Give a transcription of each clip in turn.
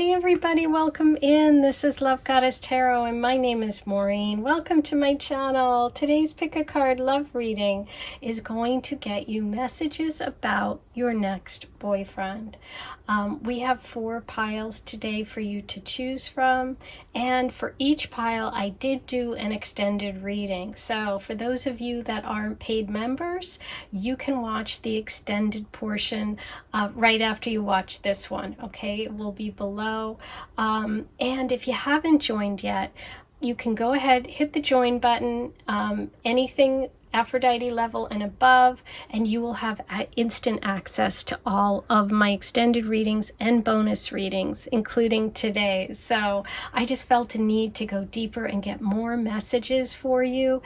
Hey everybody, welcome in. This is Love Goddess Tarot and my name is Maureen. Welcome to my channel. Today's pick a card love reading is going to get you messages about your next boyfriend. We have 4 piles today for you to choose from, and for each pile I did do an extended reading. So for those of you that aren't paid members, you can watch the extended portion right after you watch this one. Okay, it will be below. And if you haven't joined yet, you can go ahead, hit the join button, anything Aphrodite level and above, and you will have instant access to all of my extended readings and bonus readings, including today's. So I just felt a need to go deeper and get more messages for you.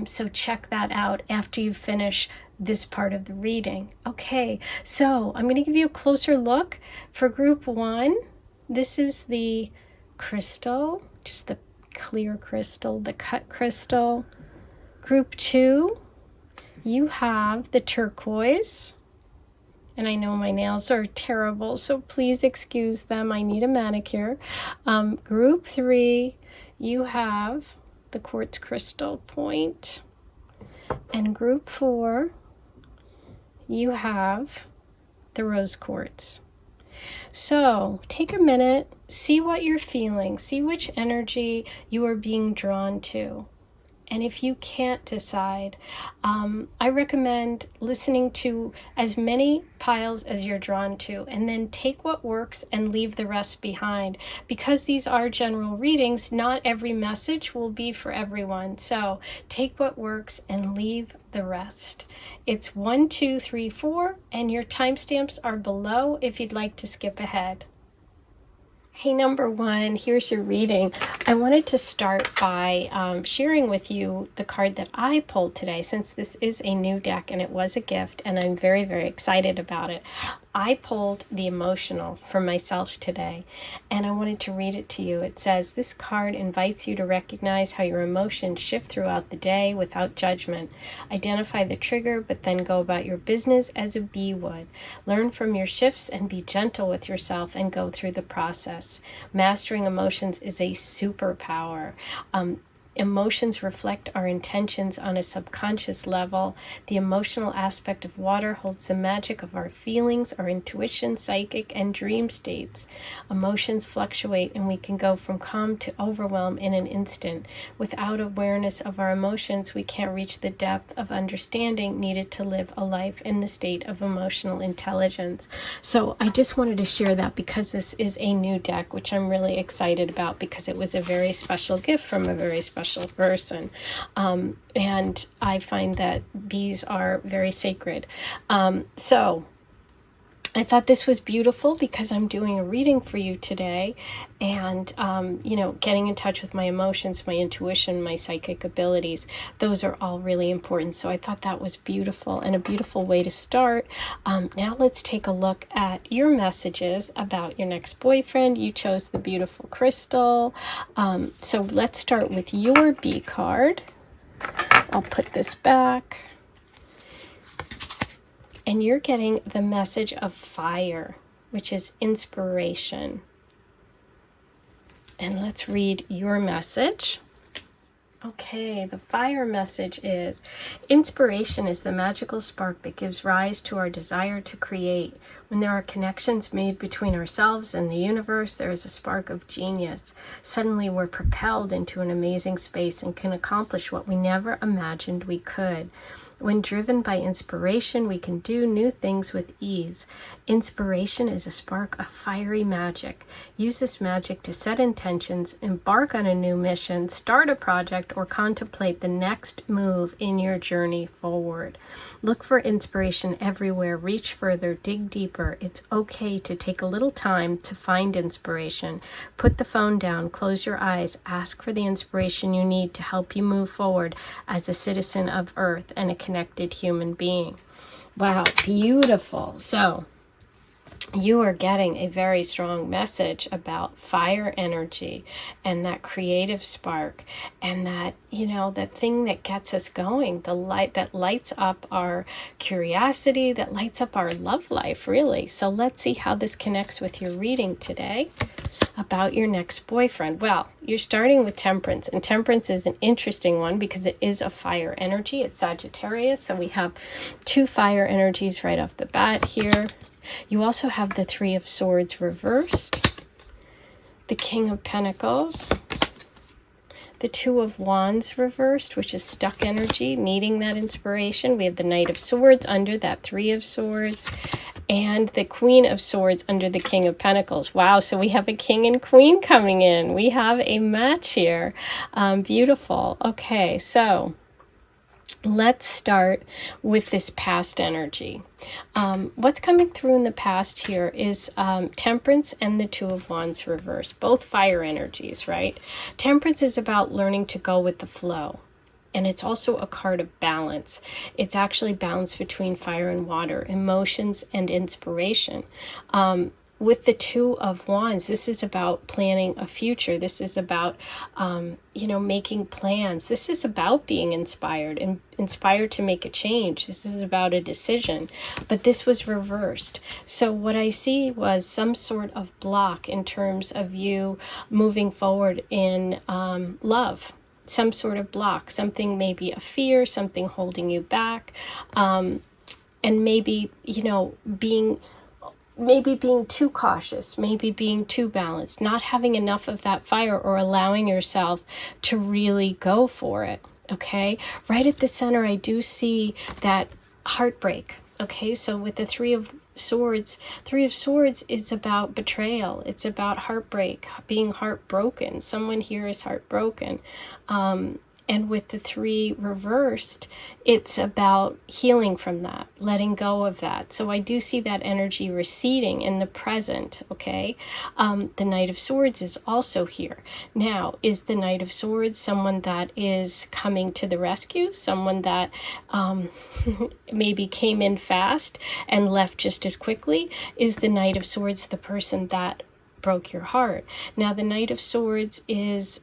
So check that out after you finish this part of the reading. Okay, so I'm going to give you a closer look for group 1. This is the crystal, just the clear crystal, the cut crystal. Group 2, you have the turquoise, and I know my nails are terrible, so please excuse them. I need a manicure. Group 3, you have the quartz crystal point, and group 4, you have the rose quartz. So take a minute, see what you're feeling, see which energy you are being drawn to. And if you can't decide, I recommend listening to as many piles as you're drawn to, and then take what works and leave the rest behind. Because these are general readings, not every message will be for everyone. So take what works and leave the rest. It's 1, 2, 3, 4, and your timestamps are below if you'd like to skip ahead. Hey, number 1, here's your reading. I wanted to start by sharing with you the card that I pulled today, since this is a new deck and it was a gift, and I'm very, very excited about it. I pulled the emotional for myself today, and I wanted to read it to you. It says, this card invites you to recognize how your emotions shift throughout the day without judgment. Identify the trigger, but then go about your business as a bee would. Learn from your shifts and be gentle with yourself and go through the process. Mastering emotions is a superpower. Emotions reflect our intentions on a subconscious level. The emotional aspect of water holds the magic of our feelings, our intuition, psychic, and dream states. Emotions fluctuate, and we can go from calm to overwhelm in an instant. Without awareness of our emotions, we can't reach the depth of understanding needed to live a life in the state of emotional intelligence. So I just wanted to share that because this is a new deck, which I'm really excited about because it was a very special gift from a very special person, and I find that bees are very sacred. So I thought this was beautiful because I'm doing a reading for you today, and getting in touch with my emotions, my intuition, my psychic abilities, those are all really important. So I thought that was beautiful and a beautiful way to start. Now let's take a look at your messages about your next boyfriend. You chose the beautiful crystal. So let's start with your B card. I'll put this back. And you're getting the message of fire, which is inspiration. And let's read your message. Okay, the fire message is, inspiration is the magical spark that gives rise to our desire to create. When there are connections made between ourselves and the universe, there is a spark of genius. Suddenly we're propelled into an amazing space and can accomplish what we never imagined we could. When driven by inspiration, we can do new things with ease. Inspiration is a spark of fiery magic. Use this magic to set intentions, embark on a new mission, start a project, or contemplate the next move in your journey forward. Look for inspiration everywhere. Reach further, dig deeper. It's okay to take a little time to find inspiration. Put the phone down, close your eyes, ask for the inspiration you need to help you move forward as a citizen of Earth and a connected human being. Wow, beautiful. So you are getting a very strong message about fire energy and that creative spark, and that, that thing that gets us going, the light that lights up our curiosity, that lights up our love life, really. So let's see how this connects with your reading today. about your next boyfriend? Well, you're starting with Temperance, and Temperance is an interesting one because it is a fire energy. It's Sagittarius, so we have two fire energies right off the bat here. You also have the Three of Swords reversed, the King of Pentacles, the Two of Wands reversed, which is stuck energy, needing that inspiration. We have the Knight of Swords under that Three of Swords, and the Queen of Swords under the King of Pentacles. Wow, so we have a king and queen coming in. We have a match here. Beautiful. Okay, so let's start with this past energy. What's coming through in the past here is Temperance and the Two of Wands reversed, both fire energies, right? Temperance is about learning to go with the flow. And it's also a card of balance. It's actually balance between fire and water, emotions and inspiration. With the Two of Wands, this is about planning a future. This is about, making plans. This is about being inspired and inspired to make a change. This is about a decision, but this was reversed. So what I see was some sort of block in terms of you moving forward in love. Some sort of block, something, maybe a fear, something holding you back, and maybe, being too cautious, maybe being too balanced, not having enough of that fire or allowing yourself to really go for it. Okay, right at the center, I do see that heartbreak. Okay, so with the Three of Swords is about betrayal. It's about heartbreak, being heartbroken. Someone here is heartbroken. And with the Three reversed, it's about healing from that, letting go of that. So I do see that energy receding in the present, okay? The Knight of Swords is also here. Now, is the Knight of Swords someone that is coming to the rescue? Someone that maybe came in fast and left just as quickly? Is the Knight of Swords the person that broke your heart? Now, the Knight of Swords is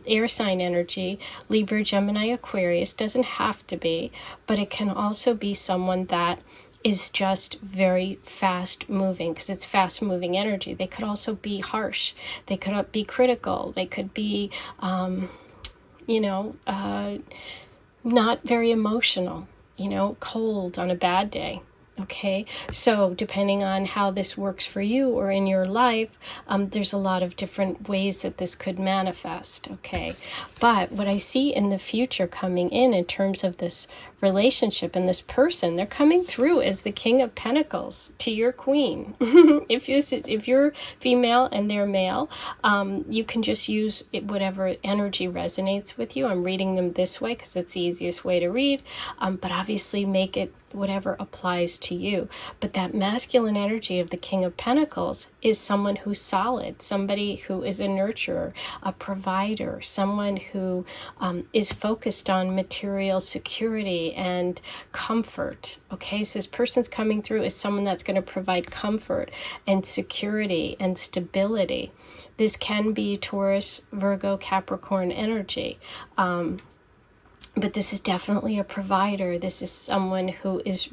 air sign energy, Libra, Gemini, Aquarius. Doesn't have to be, but it can also be someone that is just very fast moving, because it's fast moving energy. They could also be harsh. They could be critical. They could be, not very emotional, cold on a bad day. Okay, so depending on how this works for you or in your life, there's a lot of different ways that this could manifest. Okay, but what I see in the future coming in terms of this relationship and this person, they're coming through as the King of Pentacles to your queen. If you're female and they're male, you can just use whatever energy resonates with you. I'm reading them this way because it's the easiest way to read, but obviously make it whatever applies to you. But that masculine energy of the King of Pentacles is someone who's solid, somebody who is a nurturer, a provider, someone who is focused on material security and comfort. Okay, so this person's coming through as someone that's going to provide comfort and security and stability. This can be Taurus, Virgo, Capricorn energy. But this is definitely a provider. This is someone who is,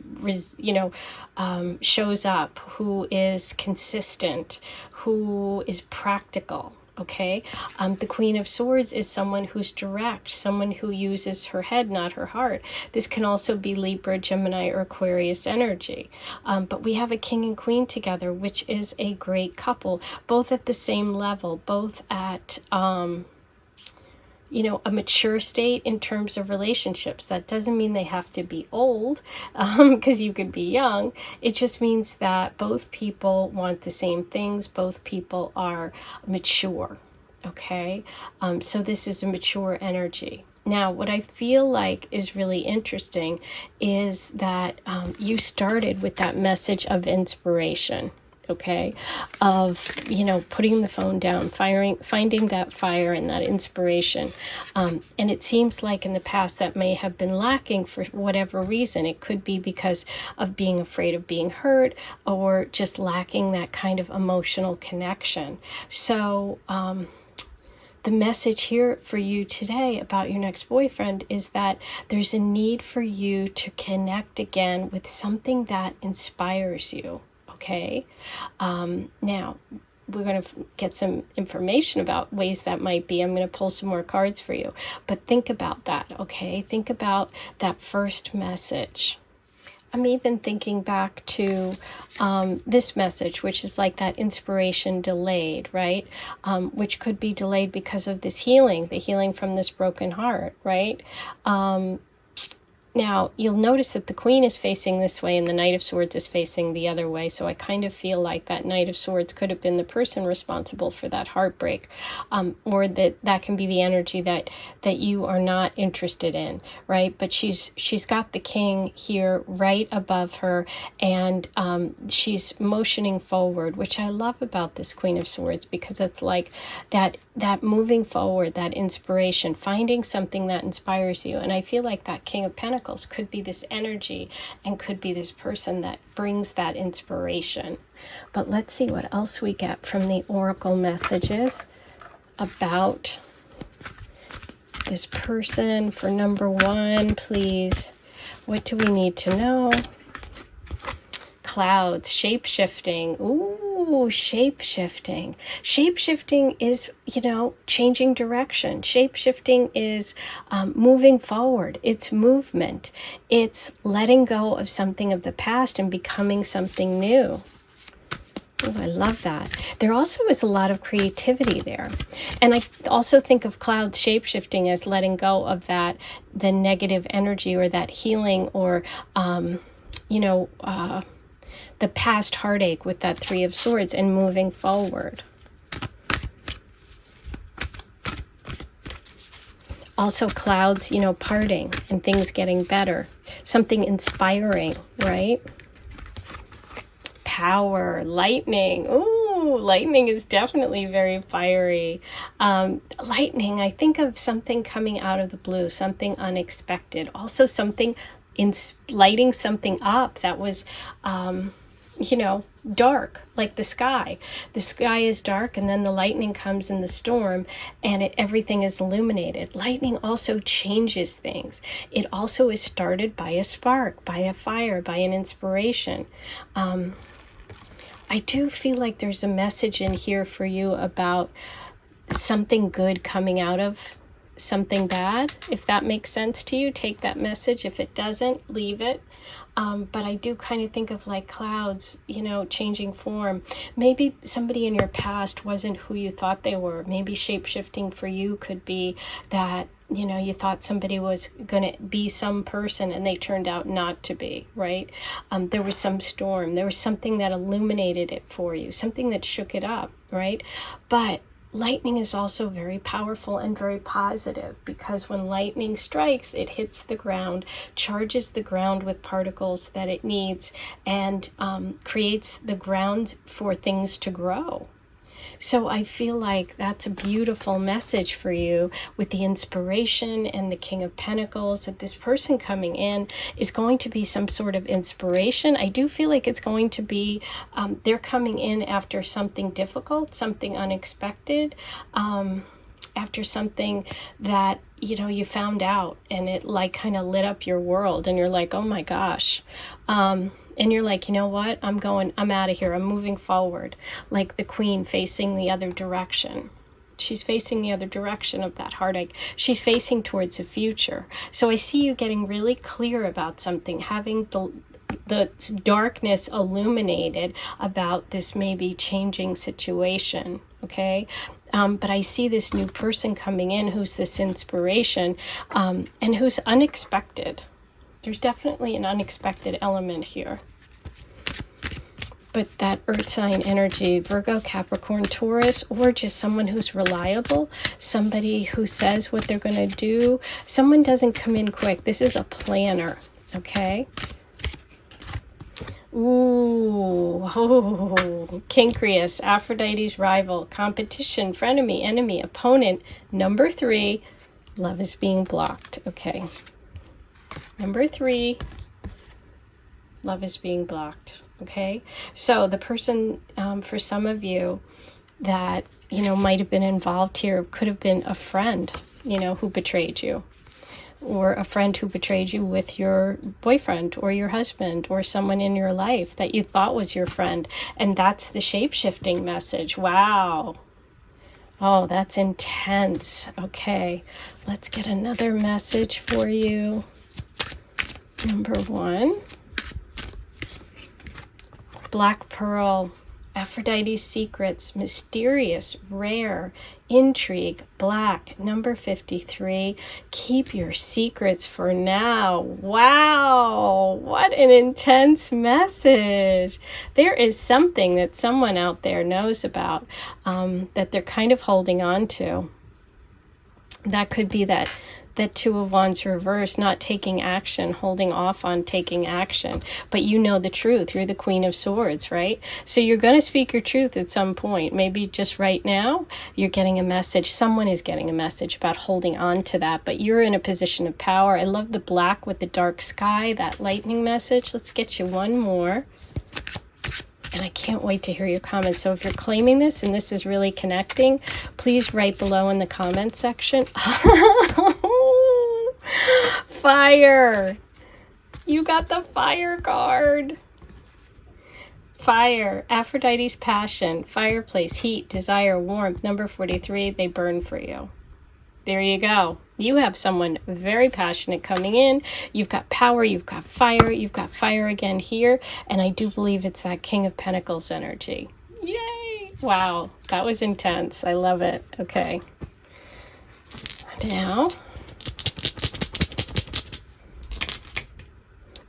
shows up, who is consistent, who is practical. Okay, the Queen of Swords is someone who's direct, someone who uses her head, not her heart. This can also be Libra, Gemini, or Aquarius energy. But we have a king and queen together, which is a great couple, both at the same level, both at a mature state in terms of relationships. That doesn't mean they have to be old, because you could be young. It just means that both people want the same things. Both people are mature. Okay, so this is a mature energy. Now, what I feel like is really interesting is that you started with that message of inspiration. Okay, of putting the phone down, finding that fire and that inspiration, and it seems like in the past that may have been lacking for whatever reason. It could be because of being afraid of being hurt, or just lacking that kind of emotional connection. So the message here for you today about your next boyfriend is that there's a need for you to connect again with something that inspires you. Okay, now we're going to get some information about ways that might be. I'm going to pull some more cards for you. But think about that, okay? Think about that first message. I'm even thinking back to this message, which is like that inspiration delayed, right? Which could be delayed because of this healing, the healing from this broken heart, right? Now, you'll notice that the Queen is facing this way and the Knight of Swords is facing the other way. So I kind of feel like that Knight of Swords could have been the person responsible for that heartbreak, or that can be the energy that you are not interested in, right? But she's got the King here right above her, and she's motioning forward, which I love about this Queen of Swords, because it's like that moving forward, that inspiration, finding something that inspires you. And I feel like that King of Pentacles could be this energy and could be this person that brings that inspiration. But let's see what else we get from the oracle messages about this person for number 1, please. What do we need to know? Clouds, shape-shifting. Ooh, shape-shifting. Shape-shifting is, changing direction. Shape-shifting is moving forward. It's movement. It's letting go of something of the past and becoming something new. Oh, I love that. There also is a lot of creativity there. And I also think of clouds shape-shifting as letting go of the negative energy, or that healing, or, the past heartache with that 3 of Swords, and moving forward. Also clouds, parting and things getting better. Something inspiring, right? Power, lightning. Ooh, lightning is definitely very fiery. Lightning, I think of something coming out of the blue, something unexpected. Also something lighting something up that was, dark, like the sky. The sky is dark, and then the lightning comes in the storm, and everything is illuminated. Lightning also changes things. It also is started by a spark, by a fire, by an inspiration. I do feel like there's a message in here for you about something good coming out of something bad. If that makes sense to you, take that message. If it doesn't, leave it. But I do kind of think of like clouds, changing form. Maybe somebody in your past wasn't who you thought they were. Maybe shape-shifting for you could be that, you thought somebody was going to be some person and they turned out not to be, right? There was some storm. There was something that illuminated it for you, something that shook it up, right? But lightning is also very powerful and very positive, because when lightning strikes, it hits the ground, charges the ground with particles that it needs, and creates the ground for things to grow. So I feel like that's a beautiful message for you with the inspiration and the King of Pentacles, that this person coming in is going to be some sort of inspiration. I do feel like it's going to be, they're coming in after something difficult, something unexpected, after something that, you found out, and it like kind of lit up your world, and you're like, oh my gosh. And you're like, you know what? I'm out of here. I'm moving forward. Like the Queen facing the other direction. She's facing the other direction of that heartache. She's facing towards the future. So I see you getting really clear about something, having the darkness illuminated about this maybe changing situation, okay? But I see this new person coming in who's this inspiration, and who's unexpected. There's definitely an unexpected element here. But that earth sign energy, Virgo, Capricorn, Taurus, or just someone who's reliable, somebody who says what they're going to do. Someone doesn't come in quick. This is a planner, okay? Ooh, oh, Kinkrius, Aphrodite's rival, competition, frenemy, enemy, opponent. Number 3, love is being blocked, okay? Number 3, love is being blocked, okay? So the person, for some of you that, might have been involved here, could have been a friend, who betrayed you. or a friend who betrayed you with your boyfriend or your husband or someone in your life that you thought was your friend. And that's the shape-shifting message. Wow. Oh, that's intense. Okay, let's get another message for you. Number 1. Black Pearl. Aphrodite's secrets, mysterious, rare, intrigue, black. Number 53, keep your secrets for now. Wow, what an intense message. There is something that someone out there knows about that they're kind of holding on to. That could be that Two of Wands reverse, not taking action, holding off on taking action. But you know the truth. You're the Queen of Swords, right? So you're going to speak your truth at some point. Maybe just right now, you're getting a message. Someone is getting a message about holding on to that. But you're in a position of power. I love the black with the dark sky, that lightning message. Let's get you one more. And I can't wait to hear your comments. So if you're claiming this and this is really connecting, please write below in the comment section. Fire. You got the fire card. Fire. Aphrodite's passion. Fireplace. Heat. Desire. Warmth. Number 43. They burn for you. There you go. You have someone very passionate coming in. You've got power. You've got fire. You've got fire again here. And I do believe it's that King of Pentacles energy. Yay. Wow. That was intense. I love it. Okay. Now,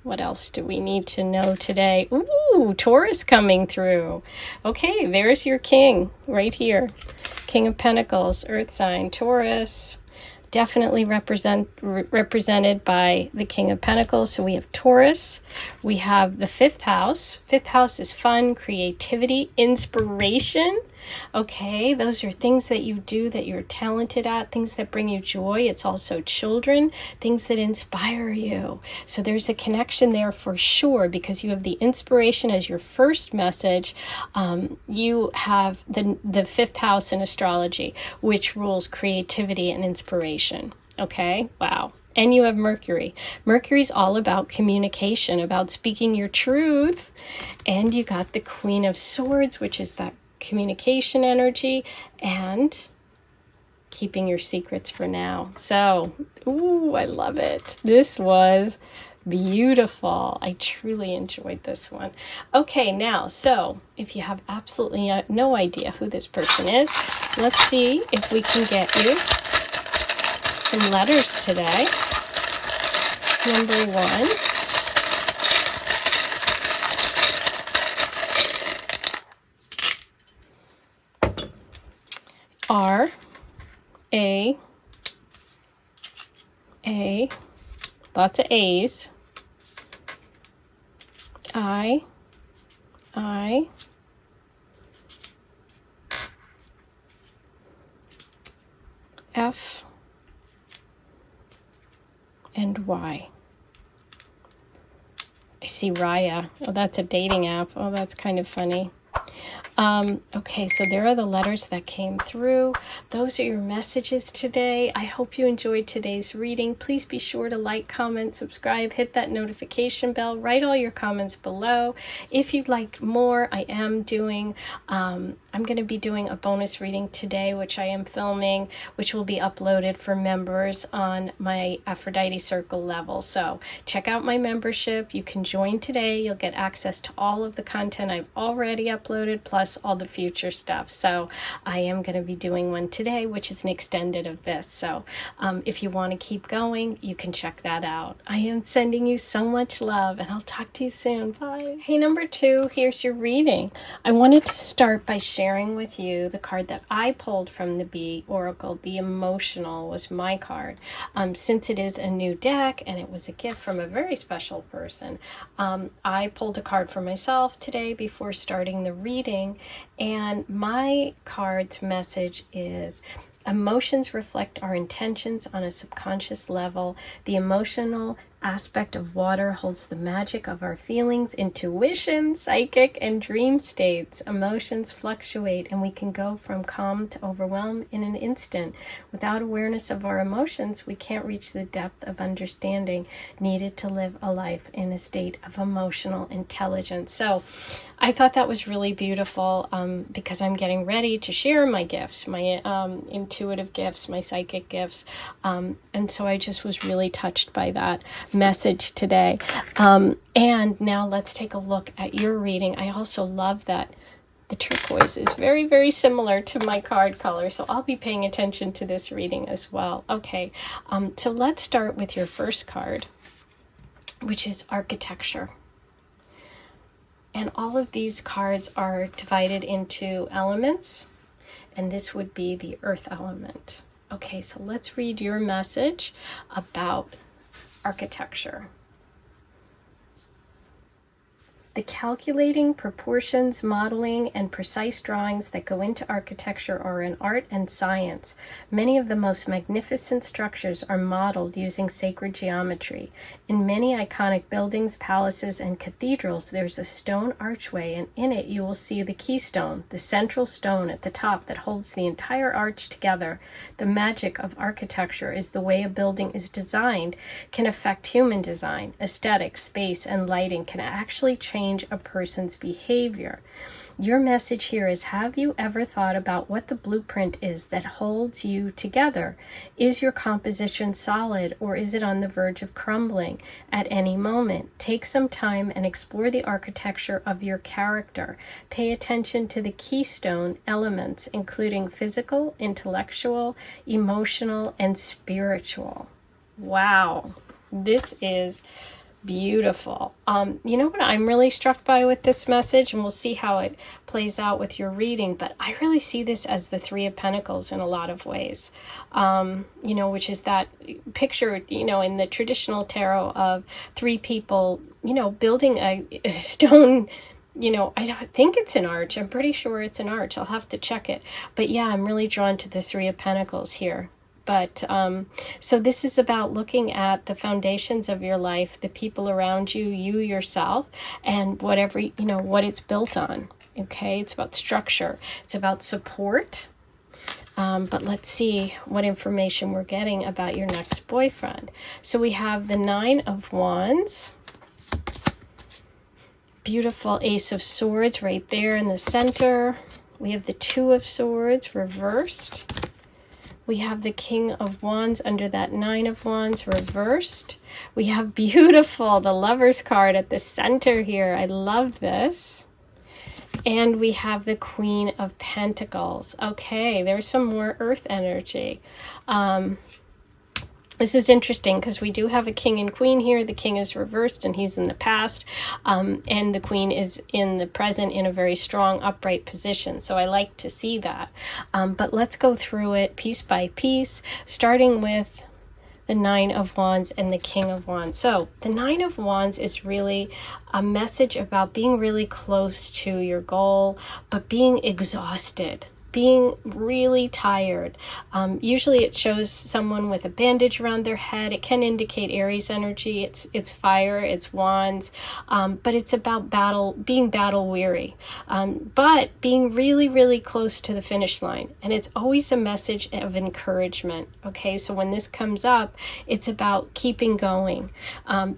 what else do we need to know today? Ooh, Taurus coming through. Okay, there's your king right here. King of Pentacles, Earth sign, Taurus. Definitely represented by the King of Pentacles. So we have Taurus. We have the 5th house. 5th house is fun, creativity, inspiration. Okay, those are things that you do that you're talented at, things that bring you joy. It's also children, things that inspire you. So there's a connection there for sure, because you have the inspiration as your first message. You have the 5th house in astrology, which rules creativity and inspiration. Okay, wow. And you have Mercury. Mercury's all about communication, about speaking your truth. And you got the Queen of Swords, which is that communication energy and keeping your secrets for now. So, ooh, I love it. This was beautiful. I truly enjoyed this one. Okay, now, so if you have absolutely no idea who this person is, let's see if we can get you some letters today. Number 1. R, A, lots of A's, I, F, and Y. I see Raya. Oh, that's a dating app. Oh, that's kind of funny. Okay, so there are the letters that came through. Those are your messages today. I hope you enjoyed today's reading. Please be sure to like, comment, subscribe, hit that notification bell, write all your comments below. If you'd like more, I am doing, I'm going to be doing a bonus reading today, which I am filming, which will be uploaded for members on my Aphrodite Circle level. So check out my membership. You can join today. You'll get access to all of the content I've already uploaded, plus all the future stuff. So I am going to be doing one today, which is an extended of this. So if you want to keep going, you can check that out. I am sending you so much love, and I'll talk to you soon. Bye. Hey, number 2, here's your reading. I wanted to start by sharing with you the card that I pulled from the B Oracle. The Emotional was my card. Since it is a new deck and it was a gift from a very special person, I pulled a card for myself today before starting the reading, and my card's message is: emotions reflect our intentions on a subconscious level. The emotional aspect of water holds the magic of our feelings, intuition, psychic, and dream states. Emotions fluctuate, and we can go from calm to overwhelm in an instant. Without awareness of our emotions, we can't reach the depth of understanding needed to live a life in a state of emotional intelligence. So I thought that was really beautiful, because I'm getting ready to share my gifts, my intuitive gifts, my psychic gifts. And so I just was really touched by that message today. And now let's take a look at your reading. I also love that the turquoise is very, very similar to my card color. So I'll be paying attention to this reading as well. Okay, so let's start with your first card, which is architecture. And all of these cards are divided into elements, and this would be the earth element. Okay, so let's read your message about architecture. The calculating, proportions, modeling, and precise drawings that go into architecture are an art and science. Many of the most magnificent structures are modeled using sacred geometry. In many iconic buildings, palaces, and cathedrals, there's a stone archway, and in it you will see the keystone, the central stone at the top that holds the entire arch together. The magic of architecture is the way a building is designed can affect human design. Aesthetics, space, and lighting can actually change a person's behavior. Your message here is, have you ever thought about what the blueprint is that holds you together? Is your composition solid, or is it on the verge of crumbling at any moment? Take some time and explore the architecture of your character. Pay attention to the keystone elements, including physical, intellectual, emotional, and spiritual. Wow, this is beautiful. You know what I'm really struck by with this message, and we'll see how it plays out with your reading, but I really see this as the Three of Pentacles in a lot of ways, you know, which is that picture, you know, in the traditional tarot of three people, you know, building a stone. You know, I don't think it's an arch. I'm pretty sure it's an arch. I'll have to check it. But yeah, I'm really drawn to the Three of Pentacles here. But so this is about looking at the foundations of your life, the people around you, you yourself, and whatever, you know, what it's built on. Okay, it's about structure. It's about support. But let's see what information we're getting about your next boyfriend. So we have the Nine of Wands. Beautiful Ace of Swords right there in the center. We have the Two of Swords reversed. We have the King of Wands under that Nine of Wands reversed. We have beautiful, the Lover's card at the center here. I love this. And we have the Queen of Pentacles. Okay, there's some more earth energy. This is interesting because we do have a king and queen here. The king is reversed and he's in the past, and the queen is in the present in a very strong upright position. So I like to see that. But let's go through it piece by piece, starting with the Nine of Wands and the King of Wands. So the Nine of Wands is really a message about being really close to your goal, but being exhausted, being really tired. Usually it shows someone with a bandage around their head. It can indicate Aries energy. It's fire, it's wands, but it's about being battle weary, but being really, really close to the finish line. And it's always a message of encouragement. Okay, so when this comes up, it's about keeping going.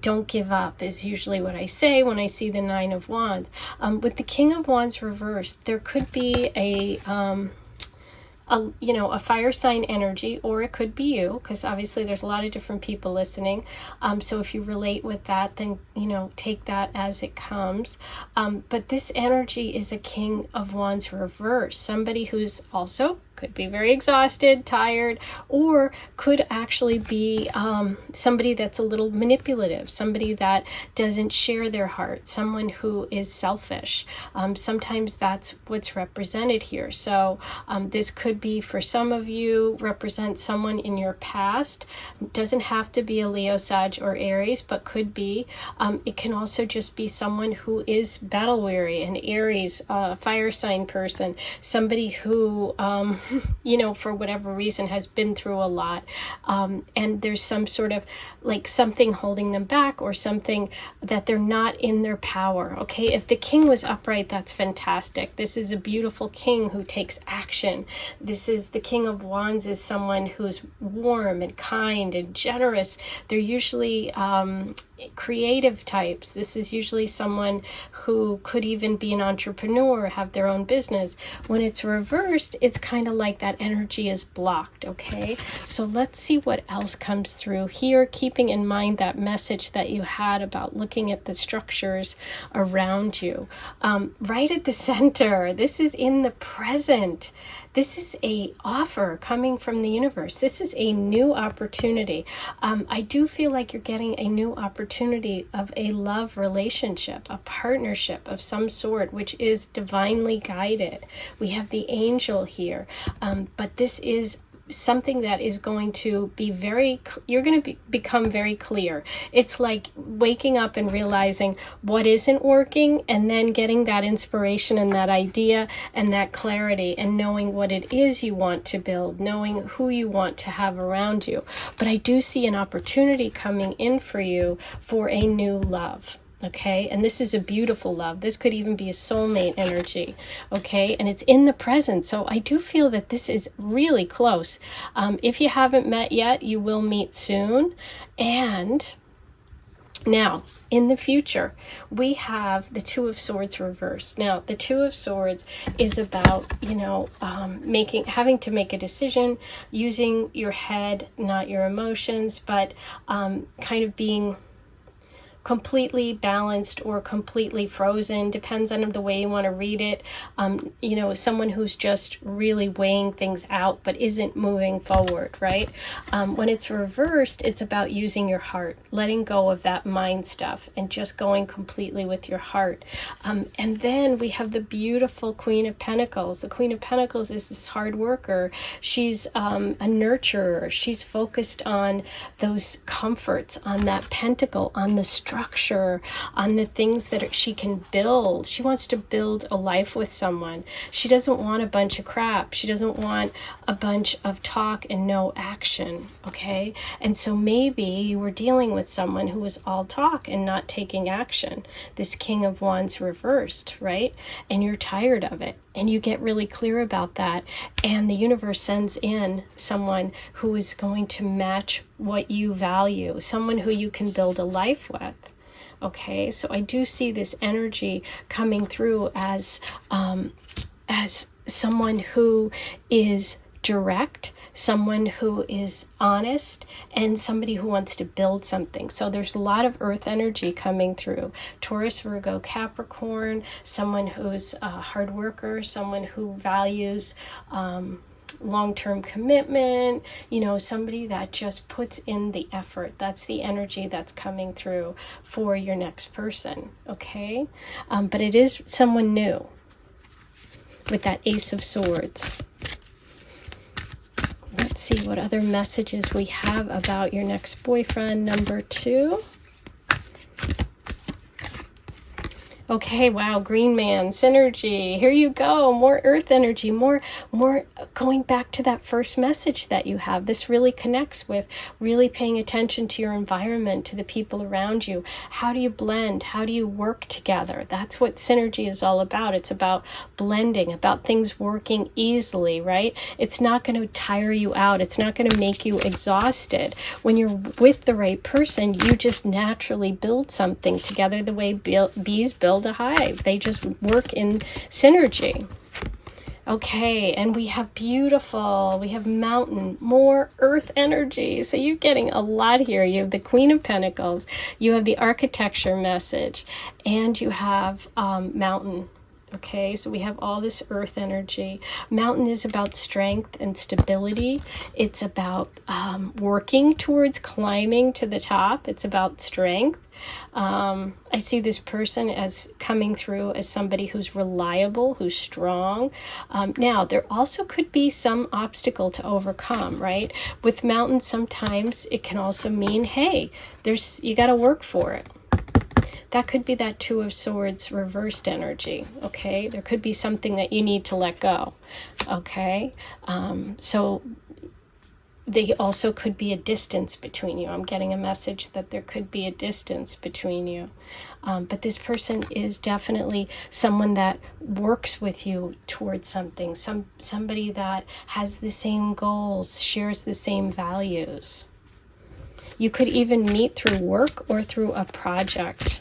Don't give up is usually what I say when I see the Nine of Wands. With the King of Wands reversed, there could be a fire sign energy, or it could be you, because obviously there's a lot of different people listening. So if you relate with that, then, you know, take that as it comes. But this energy is a King of Wands reverse, somebody who's also could be very exhausted, tired, or could actually be somebody that's a little manipulative, somebody that doesn't share their heart, someone who is selfish. Sometimes that's what's represented here. So this could be, for some of you, represent someone in your past. It doesn't have to be a Leo, Sag, or Aries, but could be. It can also just be someone who is battle weary, an Aries, fire sign person, somebody who you know, for whatever reason has been through a lot, and there's some sort of like something holding them back, or something that they're not in their power. Okay, if the king was upright, that's fantastic. This is a beautiful king who takes action. This is the King of Wands, is someone who's warm and kind and generous. They're usually creative types. This is usually someone who could even be an entrepreneur, have their own business. When it's reversed, it's kind of like that energy is blocked. Okay, so let's see what else comes through here, keeping in mind that message that you had about looking at the structures around you. Right at the center, this is in the present. This is a offer coming from the universe. This is a new opportunity. I do feel like you're getting a new opportunity of a love relationship, a partnership of some sort, which is divinely guided. We have the angel here, but this is something that is going to be you're going to become very clear. It's like waking up and realizing what isn't working, and then getting that inspiration and that idea and that clarity, and knowing what it is you want to build, knowing who you want to have around you. But I do see an opportunity coming in for you for a new love. Okay, and this is a beautiful love. This could even be a soulmate energy. Okay, and it's in the present. So I do feel that this is really close. If you haven't met yet, you will meet soon. And now, in the future, we have the Two of Swords reversed. Now, the Two of Swords is about, you know, having to make a decision, using your head, not your emotions, but kind of being completely balanced or completely frozen, depends on the way you want to read it. You know, someone who's just really weighing things out but isn't moving forward, right? When it's reversed, it's about using your heart, letting go of that mind stuff and just going completely with your heart. And then we have the beautiful Queen of Pentacles. The Queen of Pentacles is this hard worker. She's a nurturer. She's focused on those comforts, on that pentacle, on the structure, on the things that she can build. She wants to build a life with someone. She doesn't want a bunch of crap. She doesn't want a bunch of talk and no action. Okay, and so maybe you were dealing with someone who was all talk and not taking action. This King of Wands reversed, right? And you're tired of it, and you get really clear about that, and the universe sends in someone who is going to match what you value, someone who you can build a life with. Okay, so I do see this energy coming through as someone who is direct, someone who is honest, and somebody who wants to build something. So there's a lot of earth energy coming through. Taurus, Virgo, Capricorn, someone who's a hard worker, someone who values long-term commitment, you know, somebody that just puts in the effort. That's the energy that's coming through for your next person. Okay, but it is someone new with that Ace of Swords. Let's see what other messages we have about your next boyfriend, number 2. Okay, wow, green man, synergy. Here you go, more earth energy, more going back to that first message that you have. This really connects with really paying attention to your environment, to the people around you. How do you blend? How do you work together? That's what synergy is all about. It's about blending, about things working easily, right? It's not going to tire you out. It's not going to make you exhausted. When you're with the right person, you just naturally build something together the way bees build a hive. They just work in synergy. Okay, and we have mountain, more earth energy. So you're getting a lot here. You have the Queen of Pentacles, you have the architecture message, and you have mountain. Okay, so we have all this earth energy. Mountain is about strength and stability. It's about working towards climbing to the top. It's about strength. I see this person as coming through as somebody who's reliable, who's strong. Now, there also could be some obstacle to overcome, right? With mountains, sometimes it can also mean, hey, you got to work for it. that could be that Two of Swords reversed energy, okay? There could be something that you need to let go, okay? So they also could be a distance between you. I'm getting a message that there could be a distance between you. But this person is definitely someone that works with you towards something, somebody that has the same goals, shares the same values. You could even meet through work or through a project,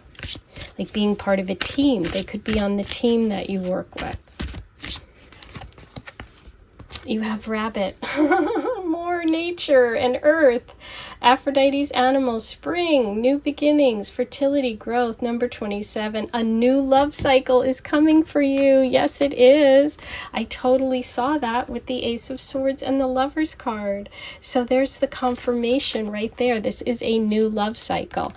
like being part of a team. They could be on the team that you work with. You have rabbit, more nature and earth, Aphrodite's animals, spring, new beginnings, fertility, growth. Number 27, a new love cycle is coming for you. Yes, it is. I totally saw that with the Ace of Swords and the Lover's card. So there's the confirmation right there. This is a new love cycle.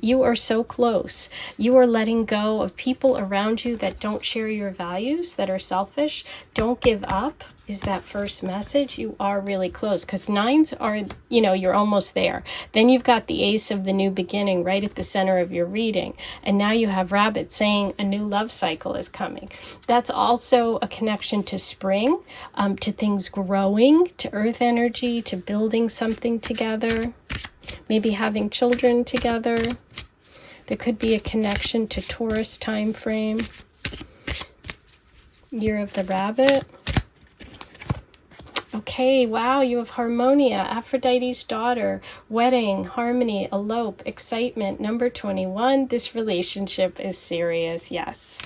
You are so close. You are letting go of people around you that don't share your values, that are selfish. Don't give up is that first message. You are really close, because nines are, you know, you're almost there. Then you've got the Ace of the new beginning right at the center of your reading. And now you have rabbit saying a new love cycle is coming. That's also a connection to spring, to things growing, to earth energy, to building something together, maybe having children together. There could be a connection to Taurus time frame, year of the rabbit. Okay, wow, you have Harmonia, Aphrodite's daughter, wedding, harmony, elope, excitement. Number 21, this relationship is serious, yes.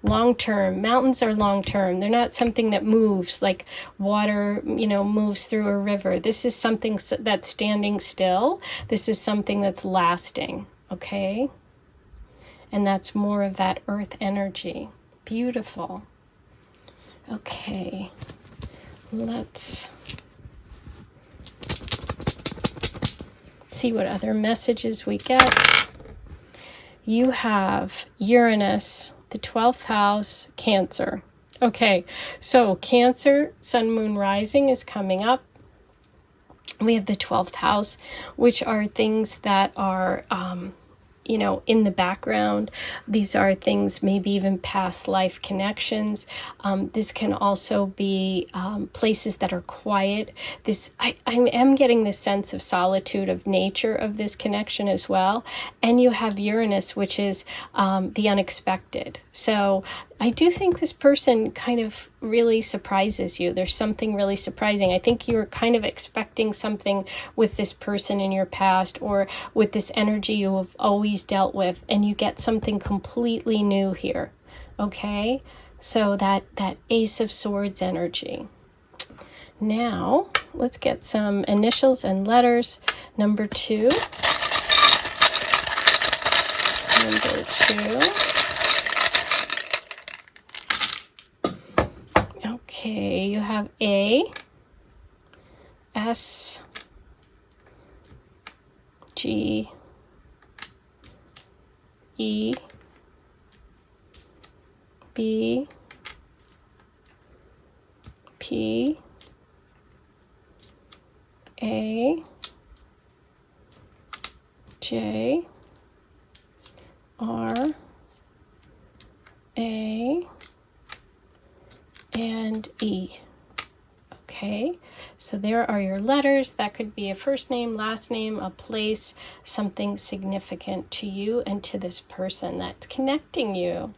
Long-term, mountains are long-term. They're not something that moves like water, you know, moves through a river. This is something that's standing still. This is something that's lasting, okay? And that's more of that earth energy. Beautiful. Okay. Let's see what other messages we get. You have Uranus, the 12th house, Cancer. Okay, so Cancer, Sun, Moon, Rising is coming up. We have the 12th house, which are things that are you know, in the background. These are things, maybe even past life connections. This can also be places that are quiet. I am getting this sense of solitude, of nature of this connection as well. And you have Uranus, which is the unexpected. So I do think this person kind of really surprises you. There's something really surprising. I think you're kind of expecting something with this person in your past, or with this energy you have always dealt with, and you get something completely new here. Okay? So that Ace of Swords energy. Now, let's get some initials and letters. Number 2. Number 2. Okay, you have A, S, G, E, B, P, A, J, R, A, and E. Okay, so there are your letters. That could be a first name, last name, a place, something significant to you and to this person that's connecting you.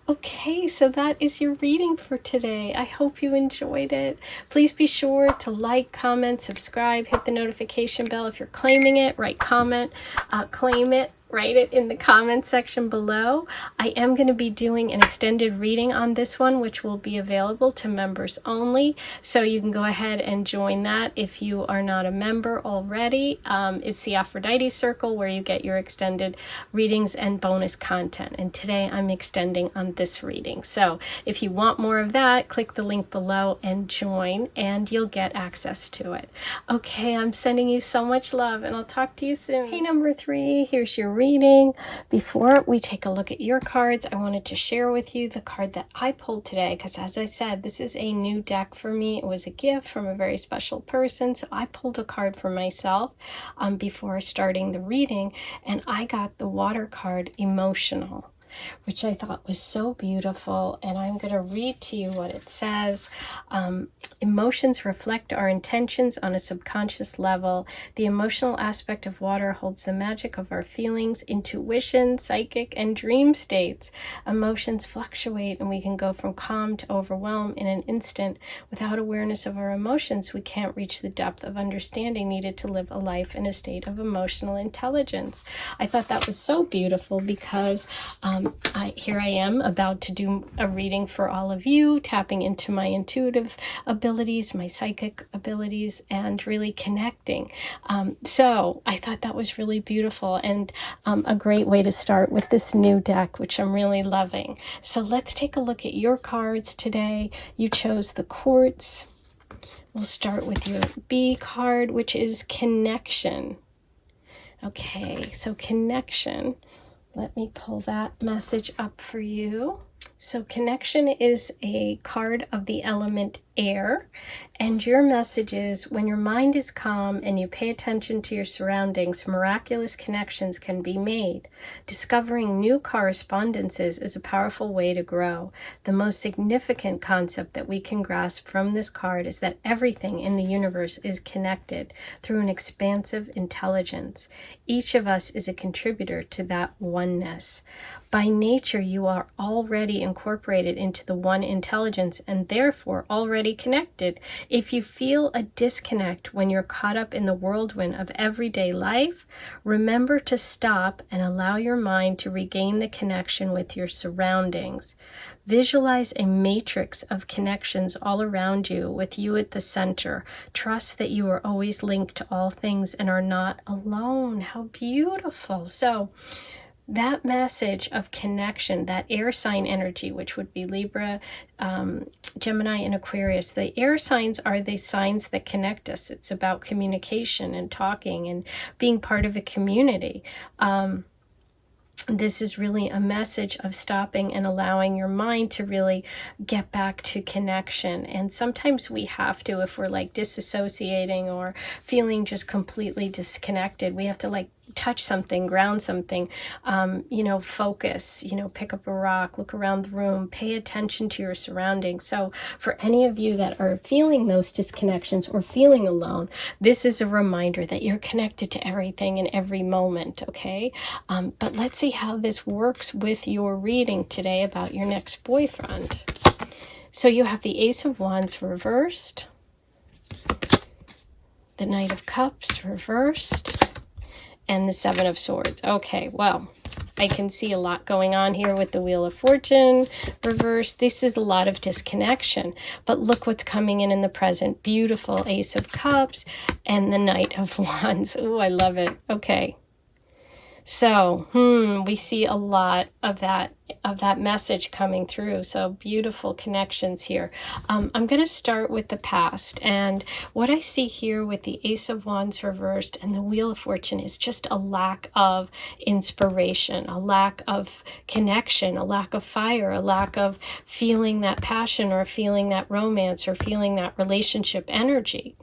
Okay, so that is your reading for today. I hope you enjoyed it. Please be sure to like, comment, subscribe, hit the notification bell. If you're claiming it, write comment, claim it. Write it in the comment section below. I am going to be doing an extended reading on this one, which will be available to members only. So you can go ahead and join that if you are not a member already. It's the Aphrodite Circle, where you get your extended readings and bonus content. And today I'm extending on this reading. So if you want more of that, click the link below and join, and you'll get access to it. Okay, I'm sending you so much love, and I'll talk to you soon. Hey, number 3, here's your reading. reading. Before we take a look at your cards, I wanted to share with you the card that I pulled today, because as I said, this is a new deck for me. It was a gift from a very special person, so I pulled a card for myself before starting the reading, and I got the water card, Emotional, which I thought was so beautiful, and I'm going to read to you what it says. Emotions reflect our intentions on a subconscious level. The emotional aspect of water holds the magic of our feelings, intuition, psychic, and dream states. Emotions fluctuate, and we can go from calm to overwhelm in an instant. Without awareness of our emotions, we can't reach the depth of understanding needed to live a life in a state of emotional intelligence. I thought that was so beautiful because here I am about to do a reading for all of you, tapping into my intuitive abilities, my psychic abilities, and really connecting. So I thought that was really beautiful and a great way to start with this new deck, which I'm really loving. So let's take a look at your cards today. You chose the Quartz. We'll start with your B card, which is Connection. Okay, so Connection. Let me pull that message up for you. So Connection is a card of the element air, and your message is, when your mind is calm and you pay attention to your surroundings, miraculous connections can be made. Discovering new correspondences is a powerful way to grow. The most significant concept that we can grasp from this card is that everything in the universe is connected through an expansive intelligence. Each of us is a contributor to that oneness. By nature, you are already incorporated into the one intelligence and therefore already connected. If you feel a disconnect when you're caught up in the whirlwind of everyday life, remember to stop and allow your mind to regain the connection with your surroundings. Visualize a matrix of connections all around you, with you at the center. Trust that you are always linked to all things and are not alone. How beautiful. So that message of connection, that air sign energy, which would be Libra, Gemini, and Aquarius, the air signs are the signs that connect us. It's about communication and talking and being part of a community. This is really a message of stopping and allowing your mind to really get back to connection. And sometimes we have to, if we're like disassociating or feeling just completely disconnected, we have to like touch something, ground something, focus, pick up a rock, look around the room, pay attention to your surroundings. So for any of you that are feeling those disconnections or feeling alone, this is a reminder that you're connected to everything in every moment, okay? But let's see how this works with your reading today about your next boyfriend. So you have the Ace of Wands reversed, the Knight of Cups reversed, and the Seven of Swords. Okay, well, I can see a lot going on here with the Wheel of Fortune reversed. This is a lot of disconnection, but look what's coming in the present. Beautiful Ace of Cups and the Knight of Wands. Oh, I love it. Okay. So, we see a lot of that message coming through. So beautiful connections here. I'm going to start with the past, and what I see here with the Ace of Wands reversed and the Wheel of Fortune is just a lack of inspiration, a lack of connection, a lack of fire, a lack of feeling that passion or feeling that romance or feeling that relationship energy.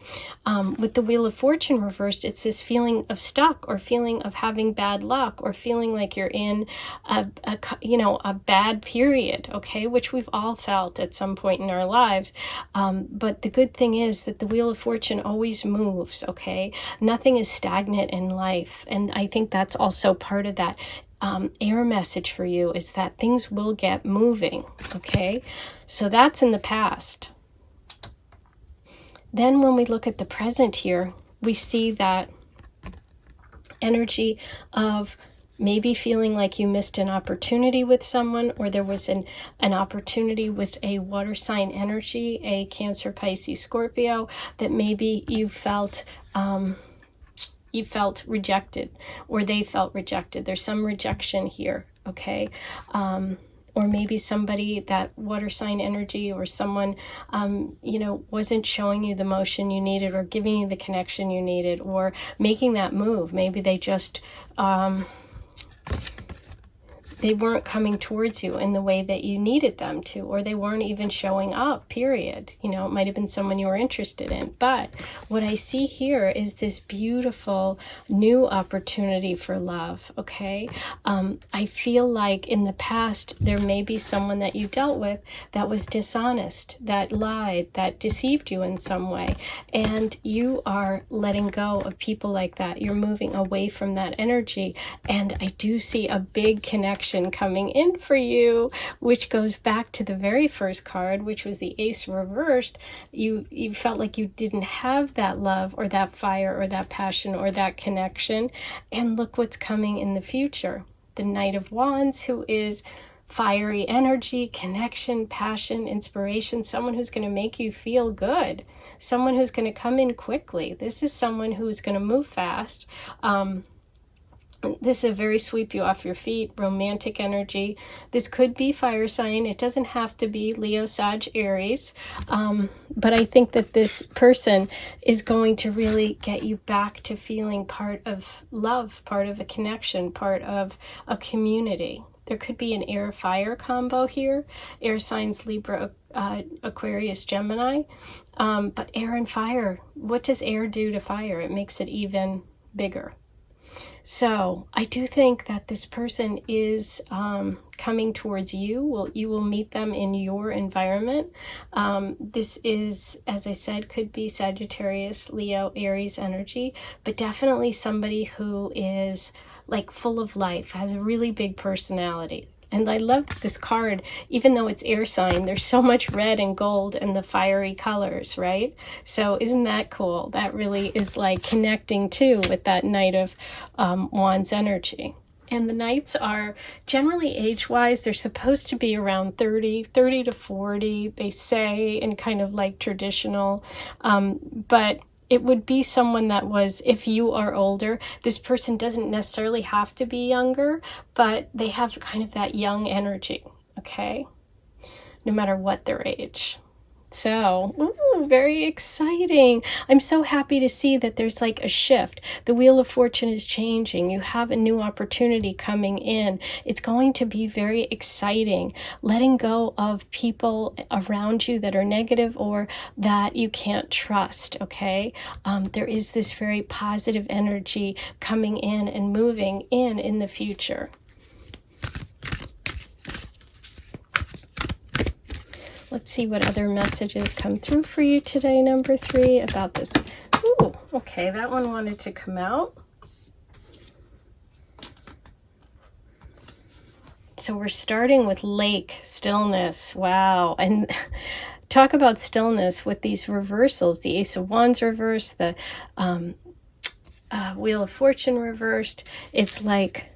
With the Wheel of Fortune reversed, it's this feeling of stuck or feeling of having bad luck or feeling like you're in a bad period, okay, which we've all felt at some point in our lives. But the good thing is that the Wheel of Fortune always moves, okay? Nothing is stagnant in life. And I think that's also part of that air message for you, is that things will get moving, okay? So that's in the past. Then when we look at the present here, we see that energy of maybe feeling like you missed an opportunity with someone, or there was an opportunity with a water sign energy, a Cancer, Pisces, Scorpio, that maybe you felt rejected, or they felt rejected. There's some rejection here, okay? Or maybe somebody, that water sign energy, or someone, wasn't showing you the motion you needed, or giving you the connection you needed, or making that move. Maybe they just they weren't coming towards you in the way that you needed them to, or they weren't even showing up, period. You know, it might have been someone you were interested in. But what I see here is this beautiful new opportunity for love, okay? I feel like in the past, there may be someone that you dealt with that was dishonest, that lied, that deceived you in some way. And you are letting go of people like that. You're moving away from that energy. And I do see a big connection coming in for you, which goes back to the very first card, which was the Ace reversed. You felt like you didn't have that love or that fire or that passion or that connection. And look what's coming in the future. The Knight of Wands, who is fiery energy, connection, passion, inspiration, someone who's going to make you feel good, someone who's going to come in quickly. This is someone who's going to move fast. This is a very sweep you off your feet, romantic energy. This could be fire sign. It doesn't have to be Leo, Sag, Aries. But I think that this person is going to really get you back to feeling part of love, part of a connection, part of a community. There could be an air-fire combo here. Air signs Libra, Aquarius, Gemini. But air and fire, what does air do to fire? It makes it even bigger. So I do think that this person is coming towards you. You will meet them in your environment. This is, as I said, could be Sagittarius, Leo, Aries energy, but definitely somebody who is like full of life, has a really big personality. And I love this card, even though it's air sign, there's so much red and gold and the fiery colors, right? So isn't that cool? That really is like connecting too with that Knight of Wands energy. And the Knights are generally age-wise, they're supposed to be around 30 to 40, they say, in kind of like traditional, but it would be someone that was, if you are older, this person doesn't necessarily have to be younger, but they have kind of that young energy, okay? No matter what their age. So, ooh, very exciting. I'm so happy to see that there's like a shift. The Wheel of Fortune is changing. You have a new opportunity coming in. It's going to be very exciting. Letting go of people around you that are negative or that you can't trust, okay? There is this very positive energy coming in and moving in the future. Let's see what other messages come through for you today, number 3, about this. Ooh, okay, that one wanted to come out. So we're starting with lake, stillness. Wow. And talk about stillness with these reversals. The Ace of Wands reversed, the Wheel of Fortune reversed. It's like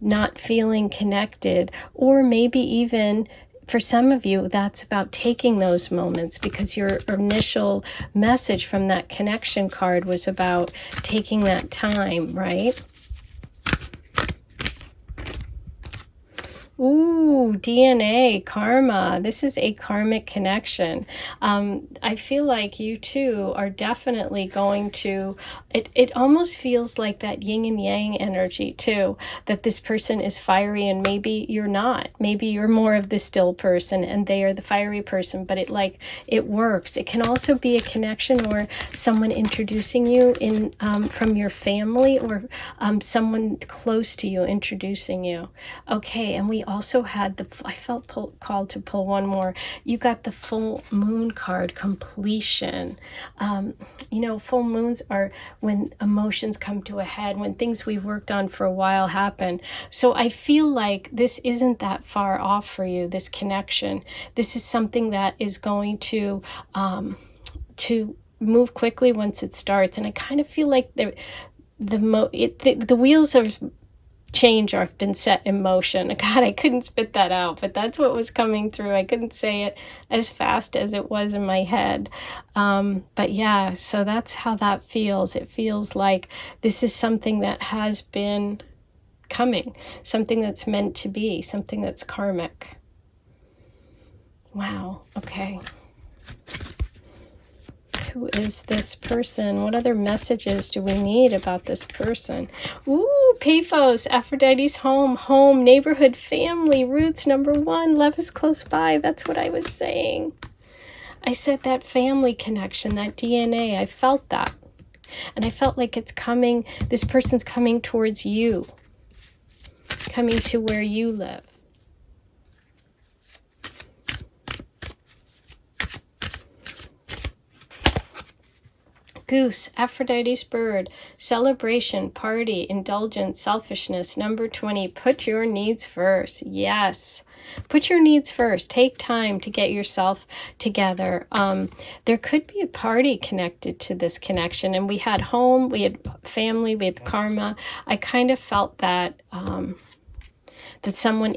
not feeling connected, or maybe even for some of you, that's about taking those moments, because your initial message from that connection card was about taking that time, right? Ooh, DNA, karma. This is a karmic connection. I feel like you two are definitely going to, it almost feels like that yin and yang energy too, that this person is fiery and maybe you're not. Maybe you're more of the still person and they are the fiery person, but it works. It can also be a connection or someone introducing you in from your family, or someone close to you introducing you. Okay, and we also had I felt called to pull one more. You got the full moon card, completion. You know, full moons are when emotions come to a head, when things we've worked on for a while happen. So I feel like this isn't that far off for you, this connection. This is something that is going to move quickly once it starts. And I kind of feel like the wheels of change have been set in motion. God, I couldn't spit that out, but that's what was coming through. I couldn't say it as fast as it was in my head. But yeah, so that's how that feels. It feels like this is something that has been coming, something that's meant to be, something that's karmic. Wow, okay. Who is this person? What other messages do we need about this person? Ooh, Paphos, Aphrodite's home, neighborhood, family, roots, number one, love is close by. That's what I was saying. I said that family connection, that DNA, I felt that. And I felt like it's coming, this person's coming towards you, coming to where you live. Goose, Aphrodite's bird, celebration, party, indulgence, selfishness, number 20, put your needs first. Yes. Put your needs first. Take time to get yourself together. There could be a party connected to this connection. And we had home, we had family, we had karma. I kind of felt that that someone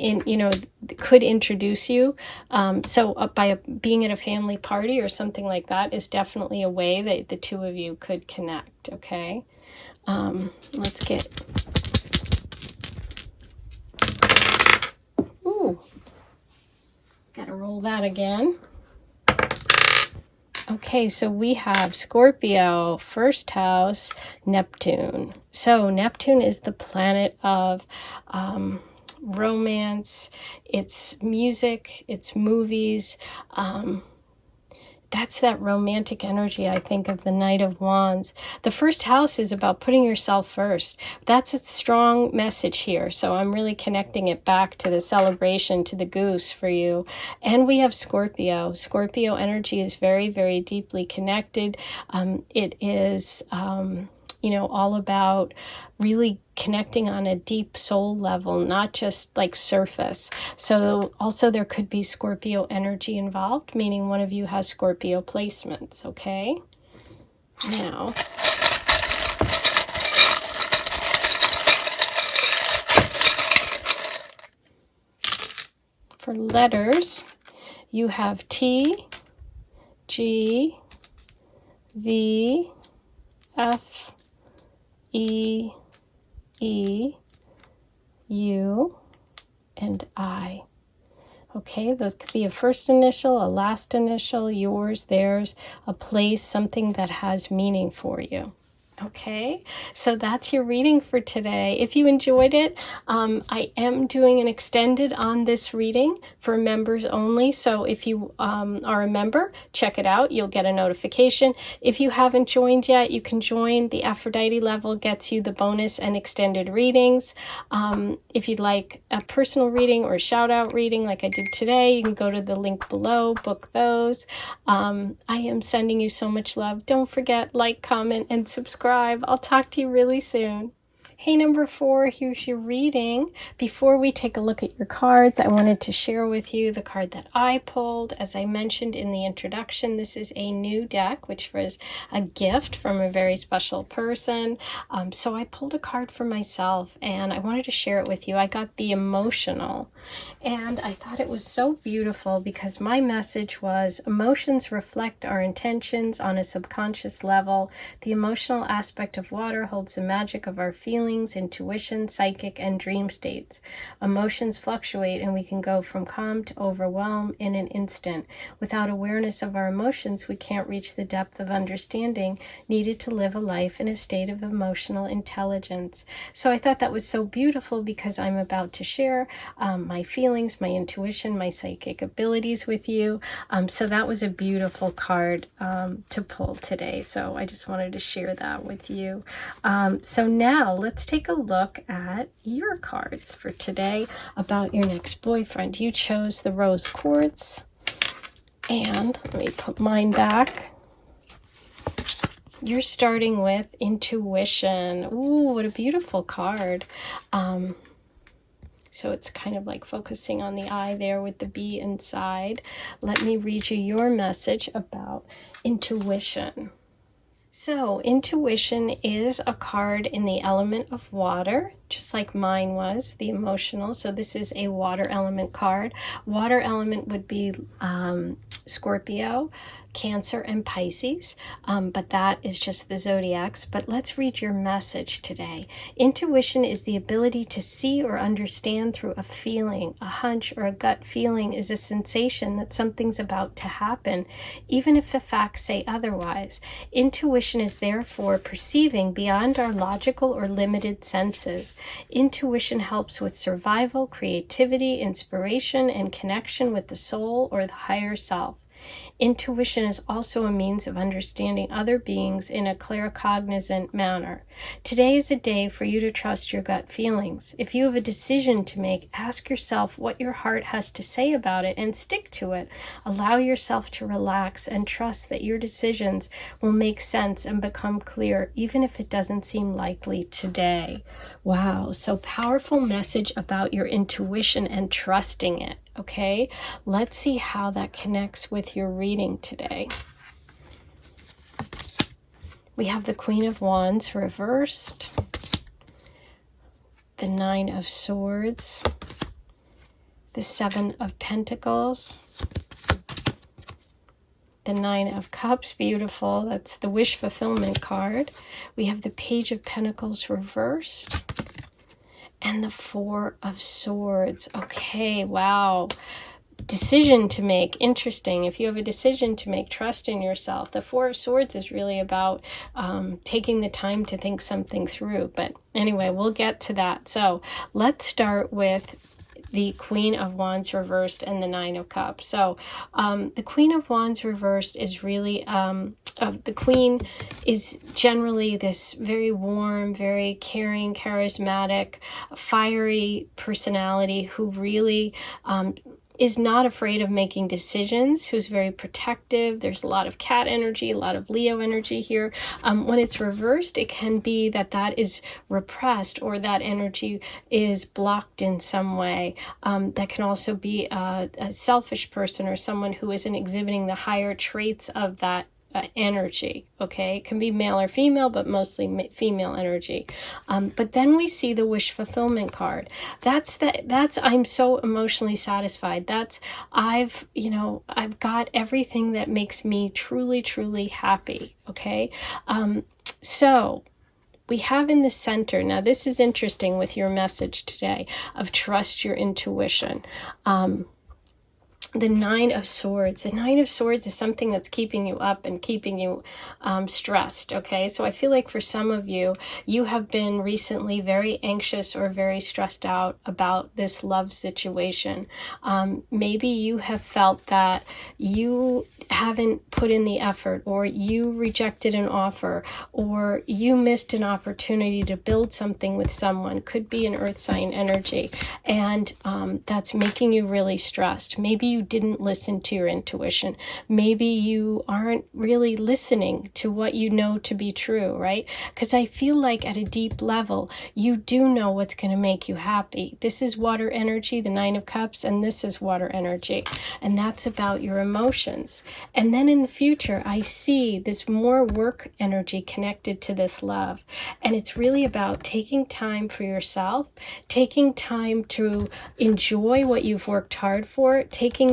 could introduce you. So by being at a family party or something like that is definitely a way that the two of you could connect. Okay. Let's get. Ooh. Gotta roll that again. Okay, so we have Scorpio, first house, Neptune. So Neptune is the planet of romance, it's music, it's movies. That's that romantic energy, I think, of the Knight of Wands. The first house is about putting yourself first. That's a strong message here. So I'm really connecting it back to the celebration, to the goose for you. And we have Scorpio. Scorpio energy is very, very deeply connected. It is, all about really connecting on a deep soul level, not just like surface. So also there could be Scorpio energy involved, meaning one of you has Scorpio placements, okay? Now, for letters, you have T, G, V, F, E, U, and I. Okay, those could be a first initial, a last initial, yours, theirs, a place, something that has meaning for you. Okay, so that's your reading for today. If you enjoyed it, I am doing an extended on this reading for members only. So if you are a member, check it out. You'll get a notification. If you haven't joined yet, you can join. The Aphrodite level gets you the bonus and extended readings. If you'd like a personal reading or a shout out reading like I did today, you can go to the link below, book those. I am sending you so much love. Don't forget, like, comment, and subscribe. I'll talk to you really soon. Hey, number 4, here's your reading. Before we take a look at your cards, I wanted to share with you the card that I pulled. As I mentioned in the introduction, this is a new deck, which was a gift from a very special person. So I pulled a card for myself, and I wanted to share it with you. I got the Emotional, and I thought it was so beautiful because my message was emotions reflect our intentions on a subconscious level. The emotional aspect of water holds the magic of our feelings, intuition, psychic, and dream states. Emotions fluctuate, and we can go from calm to overwhelm in an instant. Without awareness of our emotions, we can't reach the depth of understanding needed to live a life in a state of emotional intelligence. So I thought that was so beautiful because I'm about to share my feelings, my intuition, my psychic abilities with you. So that was a beautiful card to pull today. So I just wanted to share that with you. So now let's take a look at your cards for today about your next boyfriend. You chose the rose quartz, and let me put mine back. You're starting with intuition. Ooh, what a beautiful card. So it's kind of like focusing on the eye there with the bee inside. Let me read you your message about intuition. So intuition is a card in the element of water, just like mine was, the Emotional. So this is a water element card. Water element would be Scorpio, Cancer and Pisces, but that is just the zodiacs. But let's read your message today. Intuition is the ability to see or understand through a feeling. A hunch or a gut feeling is a sensation that something's about to happen, even if the facts say otherwise. Intuition is therefore perceiving beyond our logical or limited senses. Intuition helps with survival, creativity, inspiration, and connection with the soul or the higher self. Intuition is also a means of understanding other beings in a claircognizant manner. Today is a day for you to trust your gut feelings. If you have a decision to make, ask yourself what your heart has to say about it and stick to it. Allow yourself to relax and trust that your decisions will make sense and become clear, even if it doesn't seem likely today. Wow, so powerful message about your intuition and trusting it. Okay, let's see how that connects with your reading today. We have the Queen of Wands reversed, the Nine of Swords, the Seven of Pentacles, the Nine of Cups, beautiful, that's the wish fulfillment card. We have the Page of Pentacles reversed, and the Four of Swords. Okay, wow. Decision to make. Interesting. If you have a decision to make, trust in yourself. The Four of Swords is really about taking the time to think something through. But anyway, we'll get to that. So let's start with the Queen of Wands reversed and the Nine of Cups. So the Queen of Wands reversed is really, the Queen is generally this very warm, very caring, charismatic, fiery personality who really is not afraid of making decisions, who's very protective. There's a lot of cat energy, a lot of Leo energy here. When it's reversed, it can be that that is repressed or that energy is blocked in some way. That can also be a selfish person or someone who isn't exhibiting the higher traits of that energy. Okay, it can be male or female, but mostly female energy. But then we see the wish fulfillment card. That's I'm so emotionally satisfied. That's I've got everything that makes me truly, truly happy. Okay, so we have in the center, now this is interesting with your message today of trust your intuition. The Nine of Swords. The Nine of Swords is something that's keeping you up and keeping you stressed, okay? So I feel like for some of you, you have been recently very anxious or very stressed out about this love situation. Maybe you have felt that you haven't put in the effort, or you rejected an offer, or you missed an opportunity to build something with someone. Could be an earth sign energy, and that's making you really stressed. Maybe you didn't listen to your intuition. Maybe you aren't really listening to what you know to be true, right? Because I feel like at a deep level, you do know what's going to make you happy. This is water energy, the Nine of Cups, and this is water energy. And that's about your emotions. And then in the future, I see this more work energy connected to this love. And it's really about taking time for yourself, taking time to enjoy what you've worked hard for, taking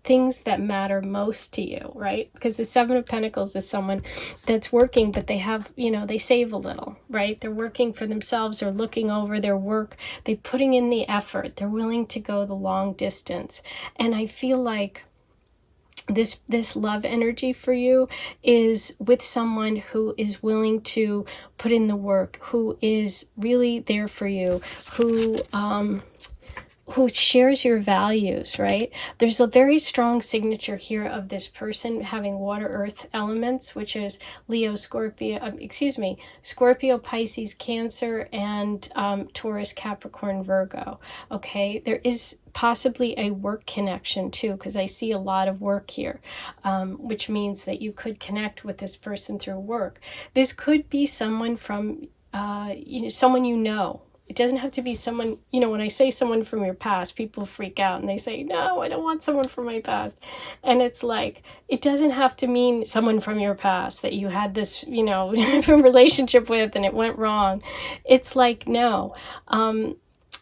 things that matter most to you, right? Because the Seven of Pentacles is someone that's working, but they have, they save a little, right? They're working for themselves, they're looking over their work, they're putting in the effort, they're willing to go the long distance. And I feel like this love energy for you is with someone who is willing to put in the work, who is really there for you, who shares your values, right? There's a very strong signature here of this person having water earth elements, which is Leo, Scorpio, Pisces, Cancer, and Taurus, Capricorn, Virgo. Okay, there is possibly a work connection too, because I see a lot of work here, which means that you could connect with this person through work. This could be someone from, someone you know. It doesn't have to be someone, when I say someone from your past, people freak out and they say, no, I don't want someone from my past. And it's like, it doesn't have to mean someone from your past that you had this, relationship with and it went wrong. It's like, no.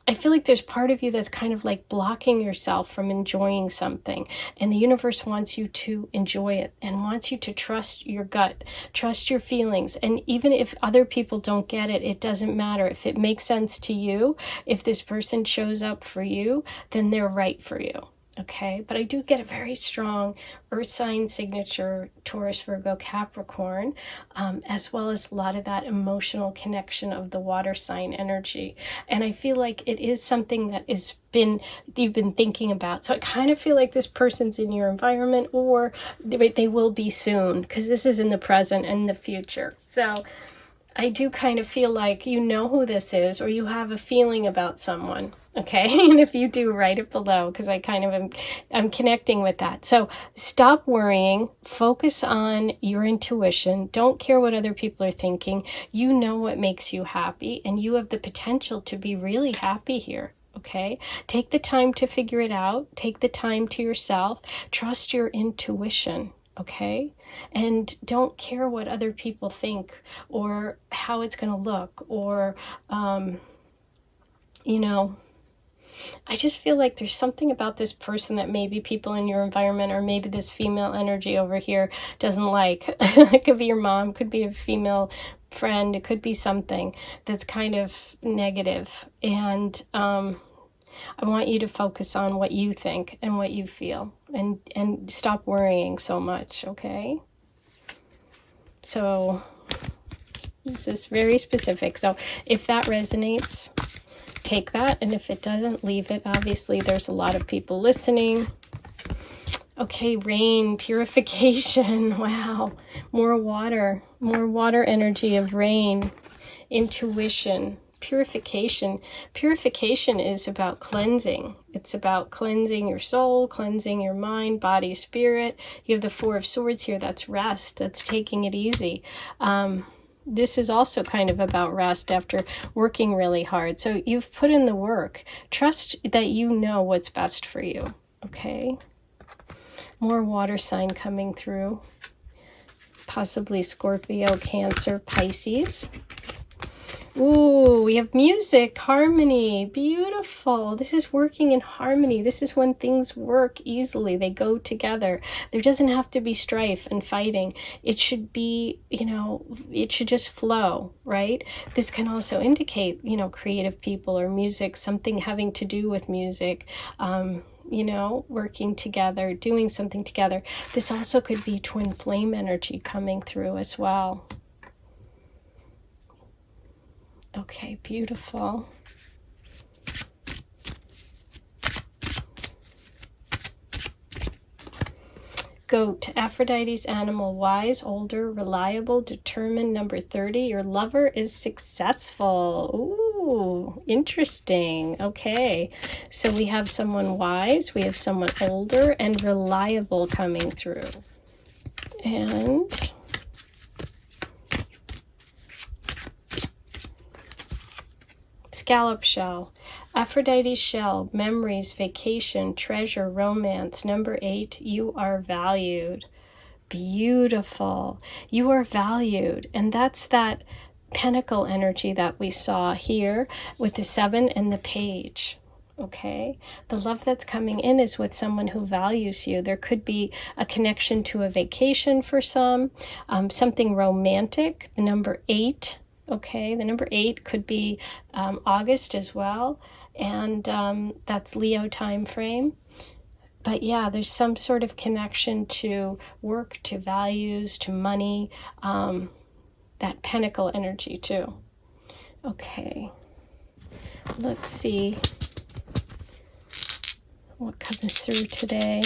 I feel like there's part of you that's kind of like blocking yourself from enjoying something. And the universe wants you to enjoy it and wants you to trust your gut, trust your feelings. And even if other people don't get it, it doesn't matter. If it makes sense to you, if this person shows up for you, then they're right for you. Okay, but I do get a very strong earth sign signature, Taurus, Virgo, Capricorn, as well as a lot of that emotional connection of the water sign energy. And I feel like it is something that you've been thinking about. So I kind of feel like this person's in your environment, or they will be soon, because this is in the present and the future. So I do kind of feel like you know who this is, or you have a feeling about someone. Okay, and if you do, write it below, because I kind of I'm connecting with that. So stop worrying, focus on your intuition. Don't care what other people are thinking. You know what makes you happy, and you have the potential to be really happy here. Okay, take the time to figure it out. Take the time to yourself. Trust your intuition. Okay, and don't care what other people think or how it's going to look, or I just feel like there's something about this person that maybe people in your environment, or maybe this female energy over here, doesn't like. It could be your mom, could be a female friend, it could be something that's kind of negative. And I want you to focus on what you think and what you feel, and stop worrying so much, okay? So this is very specific. So if that resonates, take that, and if it doesn't, leave it. Obviously there's a lot of people listening. Okay, rain, purification. Wow, more water energy of rain, intuition, purification. Purification is about cleansing. It's about cleansing your soul, cleansing your mind, body, spirit. You have the Four of Swords here. That's rest, that's taking it easy. This is also kind of about rest after working really hard. So you've put in the work. Trust that you know what's best for you. Okay. More water sign coming through. Possibly Scorpio, Cancer, Pisces. Ooh, we have music, harmony, beautiful. This is working in harmony. This is when things work easily. They go together. There doesn't have to be strife and fighting. It should be, it should just flow, right? This can also indicate, creative people or music, something having to do with music, working together, doing something together. This also could be twin flame energy coming through as well. Okay, beautiful. Goat, Aphrodite's animal, wise, older, reliable, determined, number 30. Your lover is successful. Ooh, interesting. Okay, so we have someone wise, we have someone older and reliable coming through. And scallop shell, Aphrodite's shell, memories, vacation, treasure, romance. Number 8, you are valued. Beautiful. You are valued. And that's that pentacle energy that we saw here with the 7 and the page. Okay, the love that's coming in is with someone who values you. There could be a connection to a vacation for some, something romantic. The number 8. Okay, the number 8 could be August as well, and that's Leo time frame. But yeah, there's some sort of connection to work, to values, to money, that pentacle energy too. Okay, let's see what comes through today.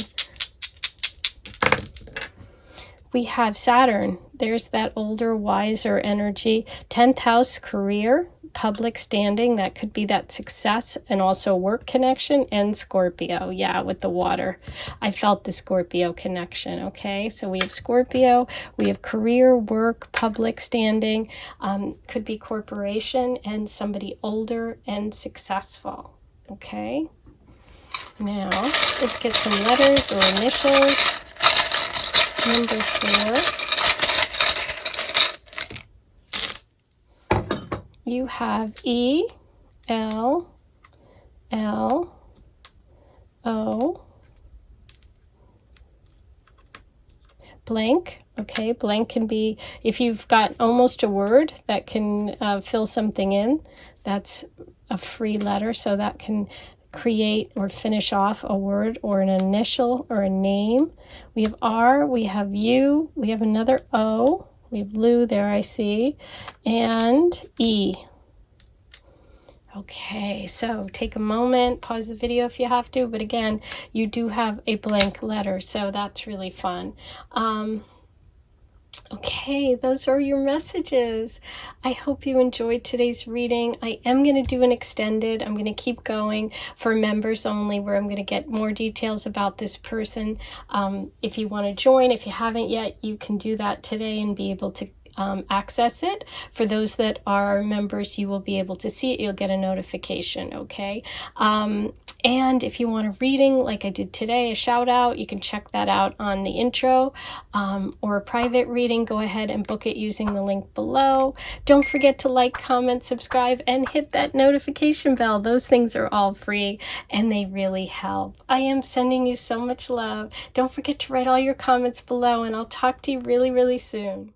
We have Saturn. There's that older, wiser energy. 10th house, career, public standing. That could be that success and also work connection. And Scorpio, yeah, with the water. I felt the Scorpio connection, okay? So we have Scorpio, we have career, work, public standing. Could be corporation and somebody older and successful, okay? Now, let's get some letters or initials. Number 4, you have E, L, L O blank. Okay, blank can be, if you've got almost a word that can fill something in, that's a free letter, so that can create or finish off a word or an initial or a name. We have R, we have U, we have another O, we have Lou there, I see, and E. Okay, so take a moment, pause the video if you have to, but again, you do have a blank letter, so that's really fun. Okay, those are your messages. I hope you enjoyed today's reading. I am going to do an extended. I'm going to keep going for members only, where I'm going to get more details about this person. If you want to join, if you haven't yet, you can do that today and be able to access it. For those that are members, you will be able to see it. You'll get a notification, okay? And if you want a reading like I did today, a shout out, you can check that out on the intro, or a private reading. Go ahead and book it using the link below. Don't forget to like, comment, subscribe, and hit that notification bell. Those things are all free and they really help. I am sending you so much love. Don't forget to write all your comments below, and I'll talk to you really, really soon.